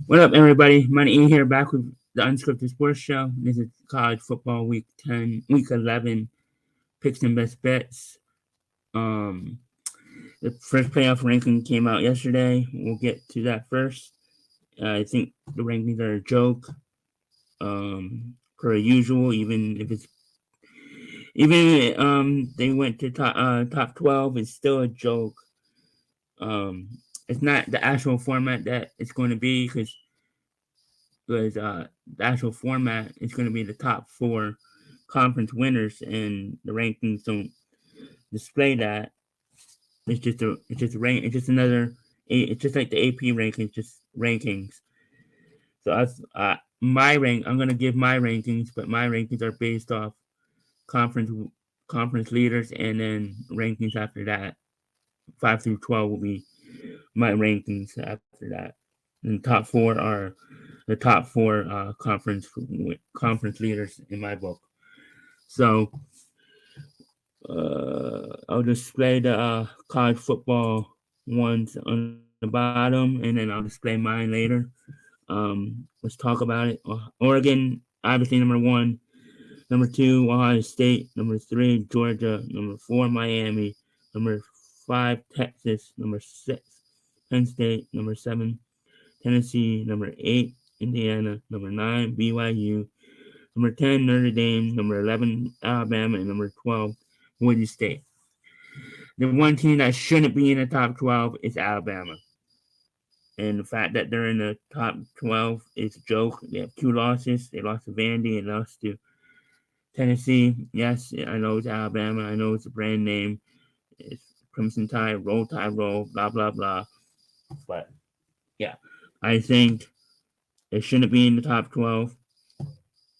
What up, everybody? Money in here, back with the Unscripted Sports Show. This is college football week 10, week 11, picks and best bets. Um, the first playoff ranking came out yesterday. We'll get to that first. I think the rankings are a joke, per usual. Even if they went to top 12, it's still a joke. It's not the actual format that it's going to be because the actual format is going to be the top four conference winners, and the rankings don't display that. It's just another. It's just like the AP rankings, just rankings. So my rank. I'm going to give my rankings, but my rankings are based off conference conference leaders, and then rankings after that. 5 through 12 will be my rankings after that. And top four are the top four conference leaders in my book. So I'll display the college football ones on the bottom, and then I'll display mine later. Let's talk about it. Oregon, obviously number one. Number two, Ohio State. Number three, Georgia. Number four, Miami. Number five, Texas. Number six, Penn State. Number seven, Tennessee. Number eight, Indiana. Number nine, BYU. Number 10, Notre Dame. Number 11, Alabama. And number 12, Boise State. The one team that shouldn't be in the top 12 is Alabama. And the fact that they're in the top 12 is a joke. They have two losses. They lost to Vandy and lost to Tennessee. Yes, I know it's Alabama. I know it's a brand name. It's Crimson Tide, Roll, blah, blah, blah. But yeah, I think they shouldn't be in the top 12.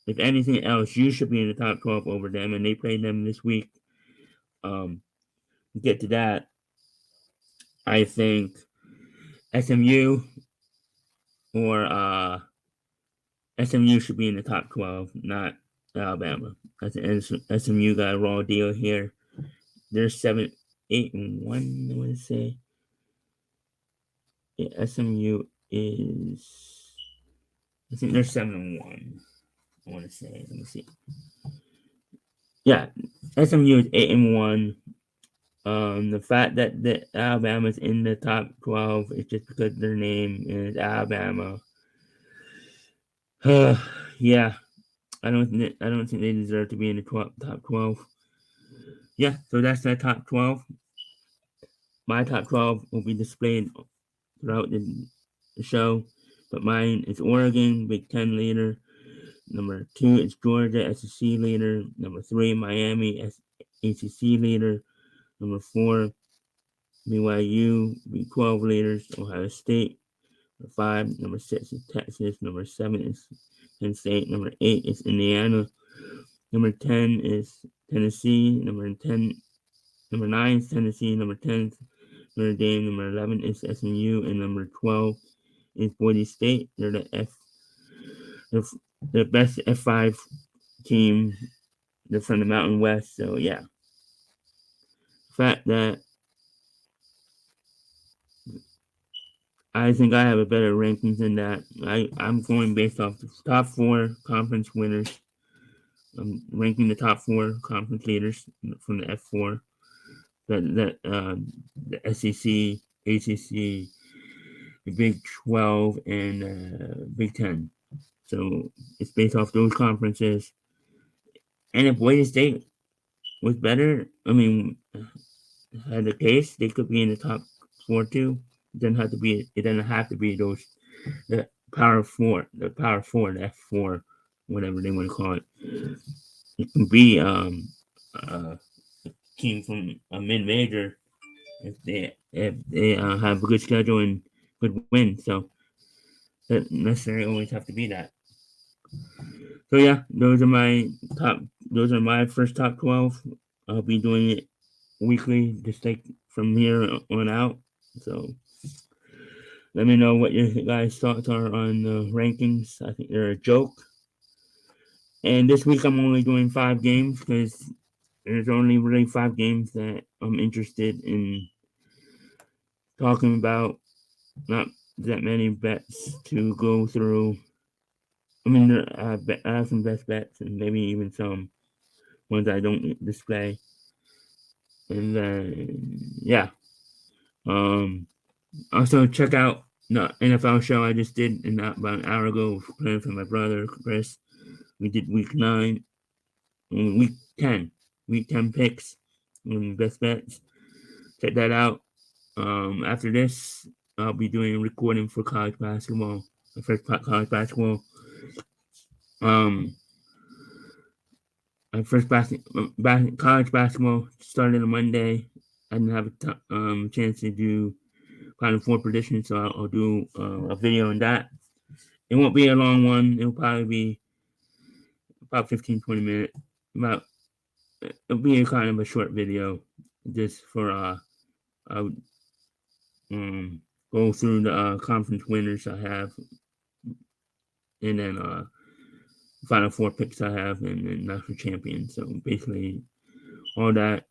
If anything else, you should be in the top 12 over them. And they played them this week. Um, get to that. I think SMU or SMU should be in the top 12, not Alabama. I think SMU got a raw deal here. They're 7-8-1, I want to say. Yeah, SMU is. I think they're 7-1. I want to say. Let me see. Yeah, SMU is 8-1. The fact that the Alabama's in the top 12 is just because their name is Alabama. Yeah, I don't think they deserve to be in the top 12. Yeah, so that's the top 12. My top 12 will be displayed throughout the show, but mine is Oregon, Big Ten leader. Number two is Georgia, SEC leader. Number three, Miami, ACC leader. Number four, BYU, Big 12 leaders. Ohio State. Number five, number six is Texas. Number seven is Penn State. Number eight is Indiana. Number 10 is Tennessee. Number nine is Tennessee. Number 10 is Notre Dame. Number 11 is SMU, and number 12 is Boise State. They're the best F5 team. They're from the Mountain West, so yeah. The fact that I think I have a better rankings than that. I'm going based off the top four conference winners. I'm ranking the top four conference leaders from the F4. The SEC, ACC, the Big 12, and Big 10. So it's based off those conferences. And if Boise State was better, I mean, had the case, they could be in the top four too. It doesn't have to be. It doesn't have to be those the power four, the F4, whatever they want to call it. It can be a team from a mid major if they have a good schedule and good win. So doesn't necessarily always have to be that. So yeah, those are my first top 12. I'll be doing it weekly, just like from here on out. So let me know what your guys' thoughts are on the rankings. I think they're a joke. And this week I'm only doing 5 games because there's only really 5 games that I'm interested in talking about. Not that many bets to go through. I mean, I have some best bets and maybe even some ones I don't display. And then, yeah. Um, Also, check out the NFL show I just did about an hour ago playing for my brother, Chris. We did week 9, week 10, week 10 picks and best bets. Check that out. After this, I'll be doing a recording for college basketball. The first college basketball. Um, my first college basketball started on Monday. I didn't have a chance to do Final Four predictions, so I'll do a video on that. It won't be a long one. It'll probably be about 15, 20 minutes. About It'll be a kind of a short video, just for I would go through the conference winners I have, and then Final Four picks I have, and then national champion. So basically, all that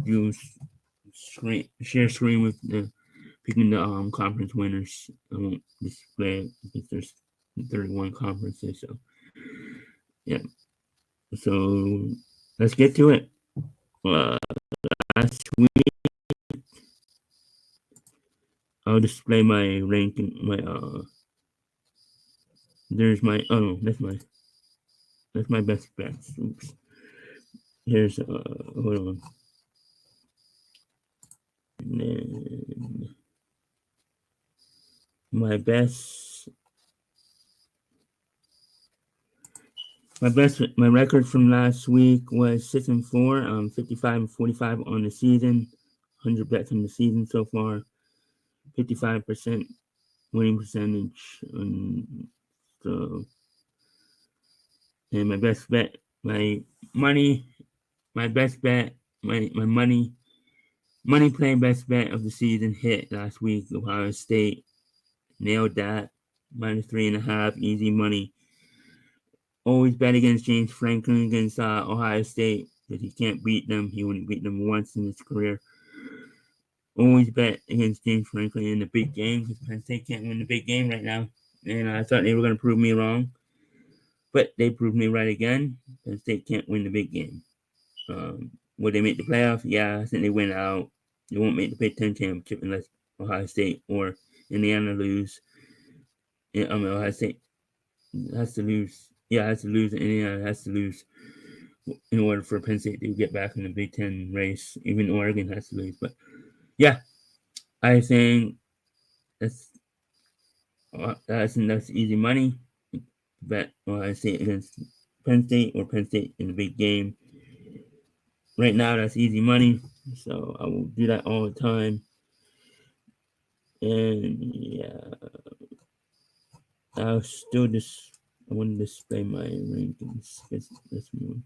you share screen with the picking the conference winners. I won't display it because there's 31 conferences. So yeah. So let's get to it. Uh, Last week I'll display my ranking. There's my that's my best bets. Oops. Here's hold on. And then my best my record from last week was 6-4, 55-45 on the season, 100 bets on the season so far, 55% winning percentage. So, and my best bet, money, my best bet, my money play best bet of the season hit last week. Ohio State nailed that, -3.5, easy money. Always bet against James Franklin against Ohio State because he can't beat them. He wouldn't beat them once in his career. Always bet against James Franklin in the big game because Penn State can't win the big game right now. And I thought they were going to prove me wrong, but they proved me right again. Penn State can't win the big game. Will they make the playoff? Yeah, I think they win out. They won't make the Big Ten championship unless Ohio State or Indiana lose. Ohio State has to lose. Yeah, has to lose. Indiana has to lose in order for Penn State to get back in the Big Ten race. Even Oregon has to lose. But yeah, I think that's that's easy money. Bet Ohio State against Penn State or Penn State in the big game. Right now, that's easy money. So I will do that all the time. And yeah, I'll still just I want to display my rankings. That's more.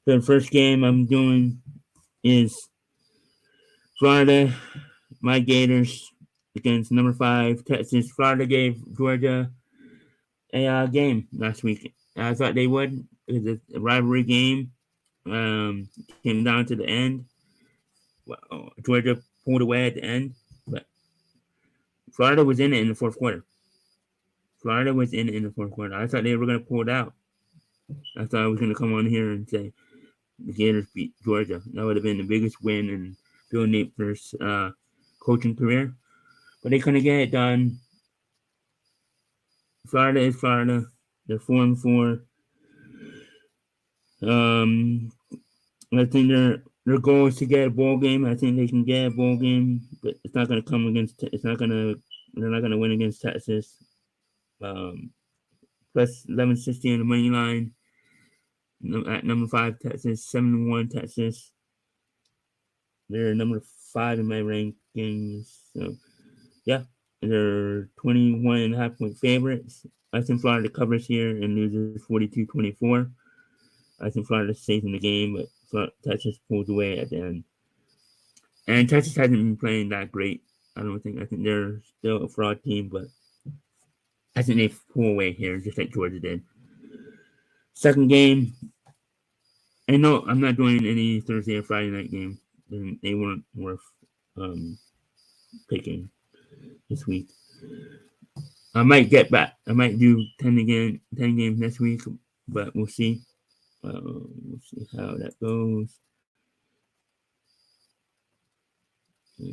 The first game I'm doing is Florida, my Gators against number 5 Texas. Florida gave Georgia a game last week. I thought they would because it's a rivalry game. Came down to the end. Georgia pulled away at the end, but Florida was in it in the fourth quarter. Florida was in it in the fourth quarter. I thought they were going to pull it out. I thought I was going to come on here and say the Gators beat Georgia. That would have been the biggest win in Bill Napier's coaching career. But they couldn't get it done. Florida is Florida. They're 4-4. I think their goal is to get a bowl game. I think they can get a bowl game, but it's not going to come against. It's not going to. They're not going to win against Texas. Plus 1160 on the money line. At number 5, Texas. 7-1 Texas. They're number 5 in my rankings. So yeah, they're 21.5 point favorites. I think Florida covers here and loses 42-24. I think Florida stays in the game, but Texas pulls away at the end. And Texas hasn't been playing that great. I think they're still a fraud team, but I think they pull away here, just like Georgia did. Second game, I know I'm not doing any Thursday or Friday night game. They weren't worth picking this week. I might get back. I might do 10 games next week, but we'll see. We'll see how that goes. Uh,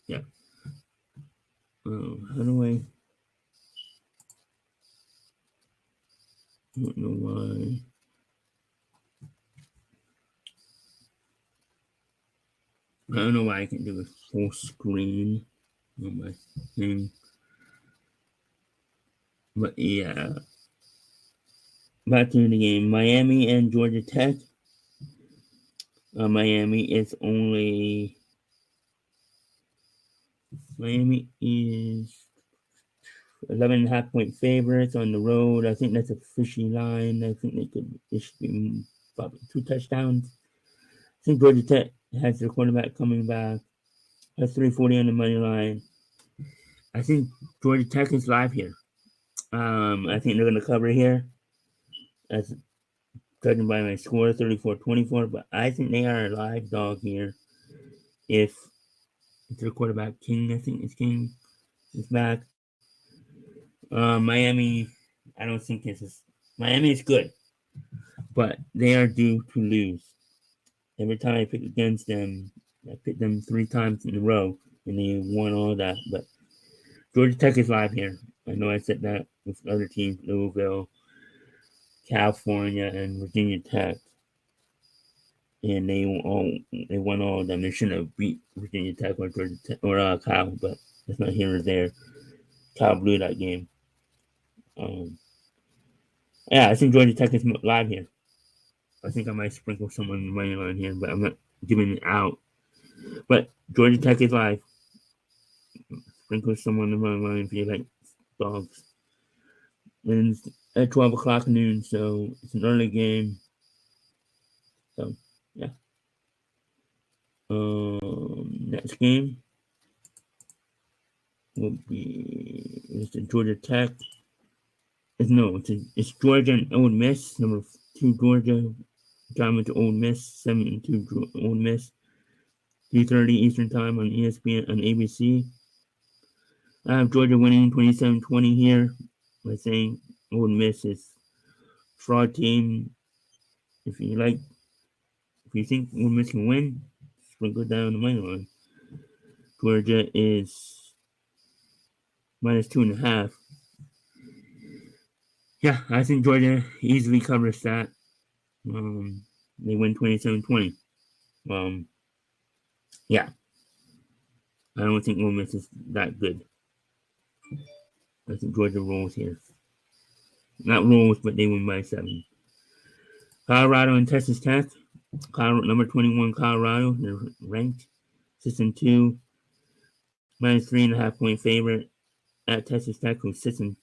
yeah. How do I? Don't know why. I don't know why I can do a full screen on my thing. But yeah. Back to the game. Miami and Georgia Tech. Miami is 11.5 point favorites on the road. I think that's a fishy line. I think it should be probably 2 touchdowns. I think Georgia Tech has their quarterback coming back. That's 340 on the money line. I think Georgia Tech is live here. I think they're going to cover here. That's judging by my score, 34-24. But I think they are a live dog here. If their quarterback King, I think it's King, is back. Miami, I don't think Miami is good, but they are due to lose. Every time I pick against them, I picked them 3 times in a row, and they won all that. But Georgia Tech is live here. I know I said that with other teams, Louisville, California, and Virginia Tech, and they won all of them. They shouldn't have beat Virginia Tech or Georgia Tech or Cal, but it's not here or there. Cal blew that game. Yeah, I think Georgia Tech is live here. I think I might sprinkle someone money line here, but I'm not giving it out. But Georgia Tech is live. Sprinkle someone in my line if you like dogs. And it's at 12 o'clock noon, so it's an early game. So, yeah. Next game will be it's Georgia Tech. It's Georgia and Ole Miss. Number 2 Georgia driving to Ole Miss. 7-2 Ole Miss. 3:30 Eastern Time on ESPN on ABC. I have Georgia winning 27-20 here. By saying Ole Miss is fraud team. If you think Ole Miss can win, sprinkle down the money line. Georgia is -2.5. Yeah, I think Georgia easily covers that. They win 27-20. Yeah, I don't think Ole Miss is that good. I think Georgia rolls here. Not rolls, but they win by 7. Colorado and Texas Tech. Number 21 Colorado. They're ranked. System 2. -3.5 point favorite at Texas Tech, who's System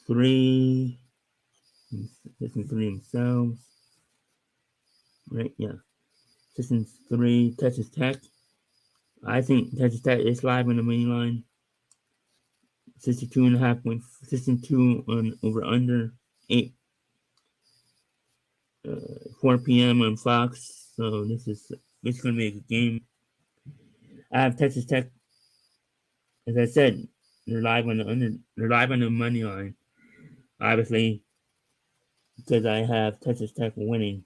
3. System 3 themselves. Right, yeah. System 3, Texas Tech. I think Texas Tech is live on the main line. 62.5 point. System 2 on over under 8. 4 p.m. on Fox. So this is going to be a good game. I have Texas Tech. As I said, they're live on the money line. Obviously, because I have Texas Tech winning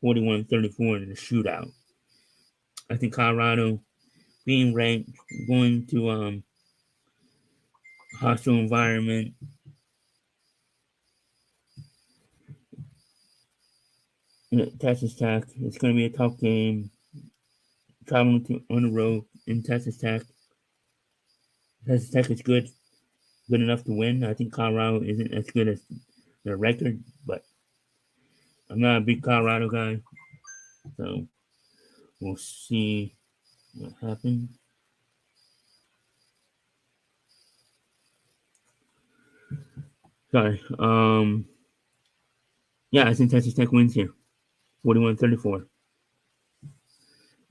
41-34 in the shootout. I think Colorado being ranked, going to hostile environment. Texas Tech. It's going to be a tough game. Traveling on the road in Texas Tech. Texas Tech is good enough to win. I think Colorado isn't as good as their record, but I'm not a big Colorado guy, so we'll see what happens. Sorry. Yeah, I think Texas Tech wins here, 41-34.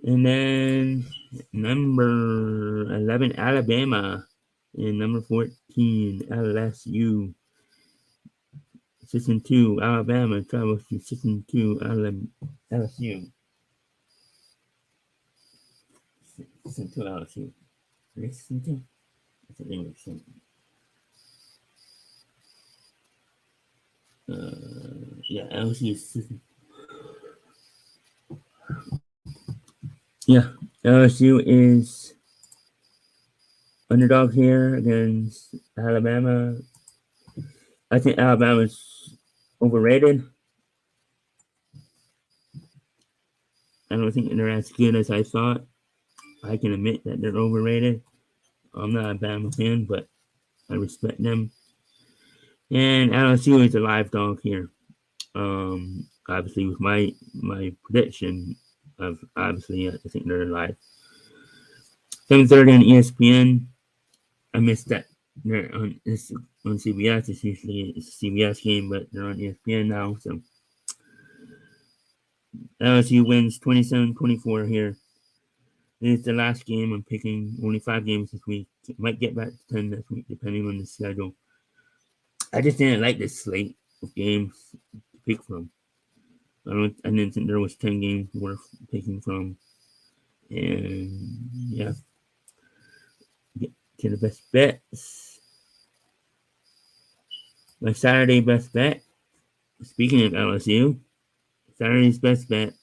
And then number 11, Alabama, and number 14, LSU. 6-2 Alabama travels to 6-2 LSU. 6-2 LSU. 6-2. That's an English thing. Yeah, LSU is 6. Yeah, LSU is underdog here against Alabama. I think Alabama's overrated. I don't think they're as good as I thought. I can admit that they're overrated. I'm not a Bama fan, but I respect them. And LSU is a live dog here. Obviously, with my prediction of obviously, I think they're live. 7:30 on ESPN. I missed that. They're on CBS. It's usually a CBS game, but they're on ESPN now. So LSU wins 27-24 here. It's the last game. I'm picking only 5 games this week. Might get back to 10 next week, depending on the schedule. I just didn't like this slate of games to pick from. I didn't think there was 10 games worth picking from. And yeah, get to the best bets. My Saturday best bet. Speaking of LSU, Saturday's best bet.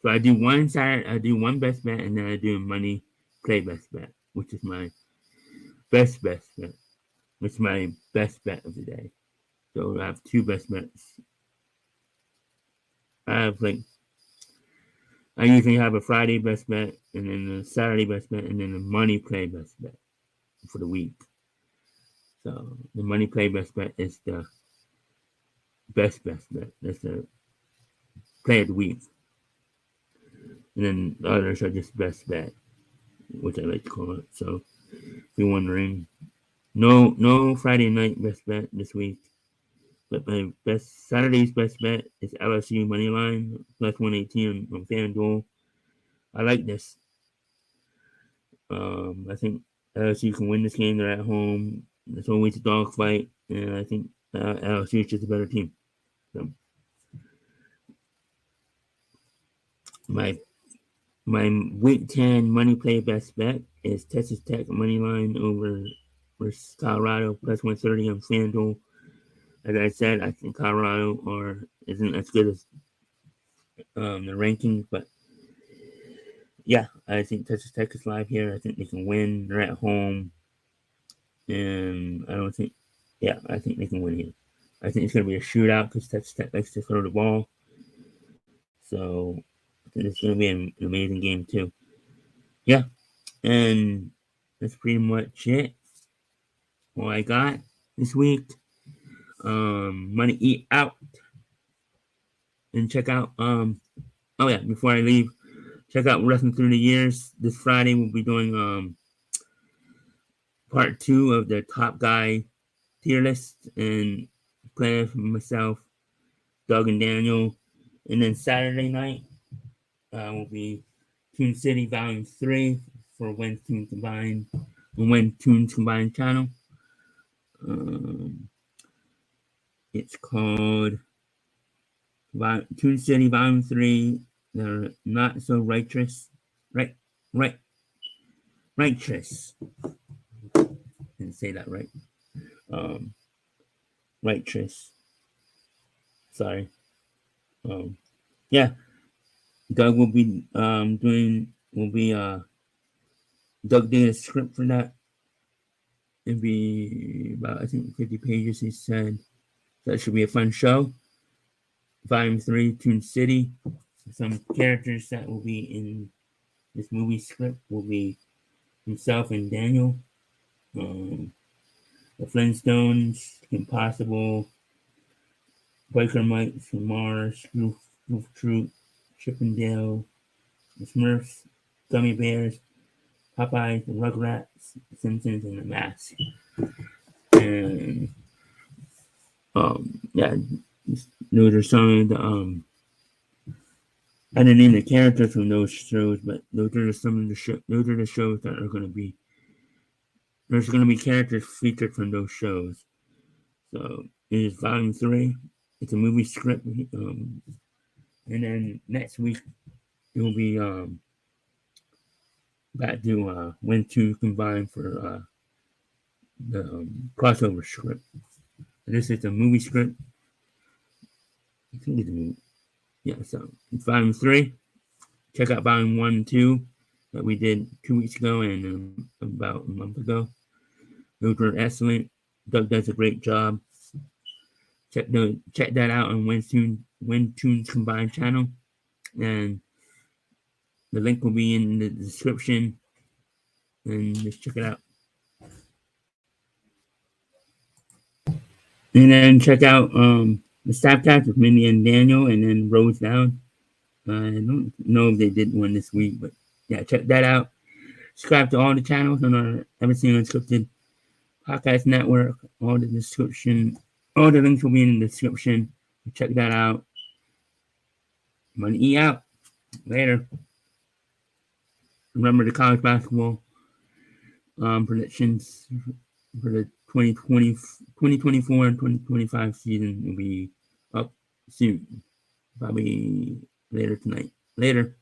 So I do one best bet, and then I do a money play best bet, which is my best bet. Which is my best bet of the day. So I have 2 best bets. I usually have a Friday best bet, and then a Saturday best bet, and then a money play best bet for the week. So the money play best bet is the best bet. That's the play of the week. And then the others are just best bet, which I like to call it. So if you're wondering, no Friday night best bet this week. But my Saturday's best bet is LSU money line plus 118 on FanDuel. I like this. I think LSU can win this game. They're at home. It's always a dogfight, and I think LSU is just a better team. So my week 10 money play best bet is Texas Tech money line over versus Colorado plus 130 on FanDuel. As I said, I think Colorado isn't as good as the ranking, but yeah, I think Texas Tech is live here. I think they can win. They're at home, and I think they can win here. I think it's going to be a shootout because Texas Tech likes to throw the ball. So I think it's going to be an amazing game too. Yeah, and that's pretty much it. All I got this week. Money eat out and check out. Oh yeah, before I leave, check out Wrestling Through the Years. This Friday we'll be doing part 2 of the top guy tier list and playing for myself, Doug and Daniel. And then Saturday night will be Toon City Volume 3 for When Toons Combined channel. It's called Toon City Volume 3. They're not so righteous. Righteous. Didn't say that right. Righteous. Sorry. Yeah. Doug will be Doug doing a script for that. It'll be about, I think, 50 pages, he said. So it should be a fun show. Volume 3, Toon City. Some characters that will be in this movie script will be himself and Daniel. The Flintstones, Kim Possible, Biker Mike from Mars, Goof Troop, Chip and Dale, the Smurfs, Gummy Bears, Popeyes, the Rugrats, the Simpsons, and the Mask. And yeah, those are some of the I didn't name the characters from those shows, but those are some of the those are the shows that are going to be. There's going to be characters featured from those shows. So is Volume 3. It's a movie script. And then next week it will be back to when to combine for the crossover script. And this is a movie script. I think it's a movie. Yeah, so it's Volume 3. Check out Volume 1 and 2 that we did 2 weeks ago and about a month ago. Those were excellent. Doug does a great job. Check that out on Tunes Combined channel, and the link will be in the description. And just check it out. And then check out the Staffcast with Mindy and Daniel, and then Rose Down. I don't know if they did one this week, but yeah, check that out. Subscribe to all the channels on our Everything Unscripted Podcast Network. All the links will be in the description. Check that out. Money E out. Later. Remember the college basketball predictions for the 2024 and 2025 season will be up soon. Probably later tonight. Later.